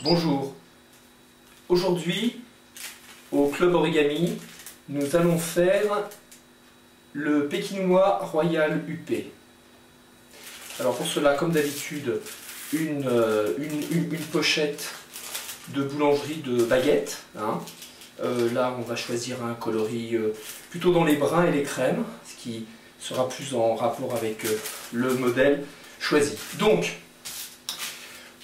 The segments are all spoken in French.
Bonjour, aujourd'hui au Club Origami nous allons faire le Pékinois Royal UP. Alors pour cela, comme d'habitude, une pochette de boulangerie de baguettes. Là on va choisir un coloris plutôt dans les bruns et les crèmes, ce qui sera plus en rapport avec le modèle choisi. Donc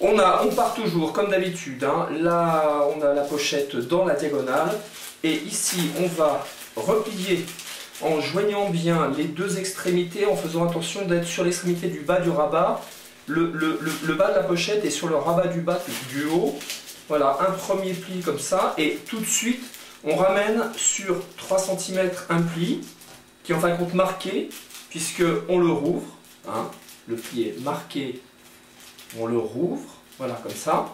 on part toujours comme d'habitude, là on a la pochette dans la diagonale et ici on va replier en joignant bien les deux extrémités, en faisant attention d'être sur l'extrémité du bas du rabat. Le bas de la pochette est sur le rabat du bas du haut. Voilà, un premier pli comme ça et tout de suite on ramène sur 3 cm un pli qui est en fin de compte marqué puisque on le rouvre. Le pli est marqué, on le rouvre, voilà comme ça.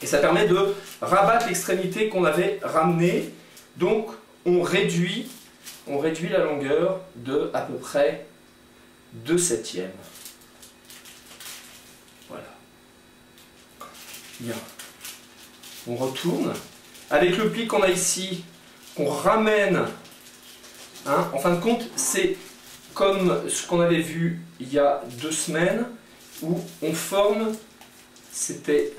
Et ça permet de rabattre l'extrémité qu'on avait ramenée. Donc on réduit la longueur de à peu près 2/7. Voilà. Bien. On retourne. Avec le pli qu'on a ici, qu'on ramène. En fin de compte, c'est comme ce qu'on avait vu il y a 2 semaines, où on forme, c'était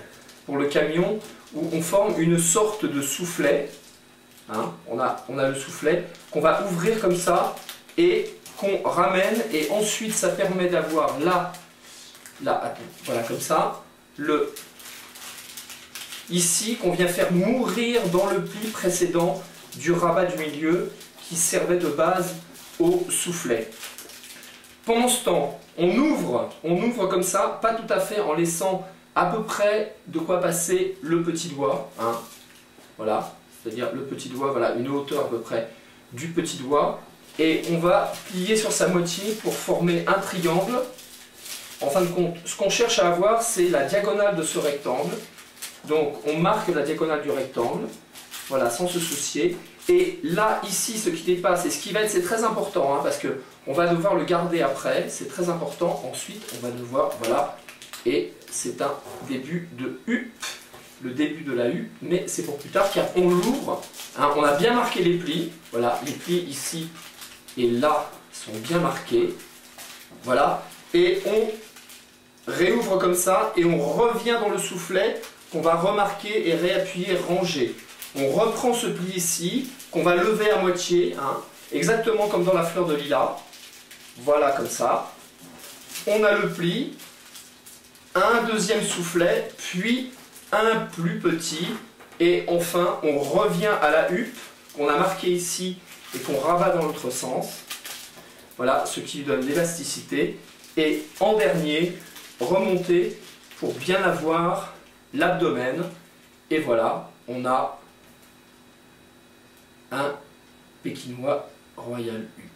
pour le camion, où on forme une sorte de soufflet. On a le soufflet qu'on va ouvrir comme ça et qu'on ramène, et ensuite ça permet d'avoir là, voilà comme ça, ici qu'on vient faire mourir dans le pli précédent du rabat du milieu qui servait de base au soufflet. Pendant ce temps, on ouvre comme ça, pas tout à fait, en laissant à peu près de quoi passer le petit doigt. Voilà, c'est-à-dire le petit doigt, voilà, une hauteur à peu près du petit doigt. Et on va plier sur sa moitié pour former un triangle. En fin de compte, ce qu'on cherche à avoir, c'est la diagonale de ce rectangle. Donc on marque la diagonale du rectangle, voilà, sans se soucier. Et là, ici, ce qui dépasse, et ce qui va être, c'est très important, parce qu'on va devoir le garder après, c'est très important. Ensuite, on va devoir, voilà, et c'est un début de U, le début de la U, mais c'est pour plus tard, car on l'ouvre. On a bien marqué les plis, voilà, les plis ici et là sont bien marqués, voilà, et on réouvre comme ça, et on revient dans le soufflet, qu'on va remarquer et réappuyer, ranger. On reprend ce pli ici, qu'on va lever à moitié, exactement comme dans la fleur de lilas. Voilà, comme ça. On a le pli, un deuxième soufflet, puis un plus petit, et enfin on revient à la huppe qu'on a marquée ici et qu'on rabat dans l'autre sens. Voilà, ce qui lui donne l'élasticité. Et en dernier, remonter pour bien avoir l'abdomen. Et voilà, on a un Pékinois Royal UP.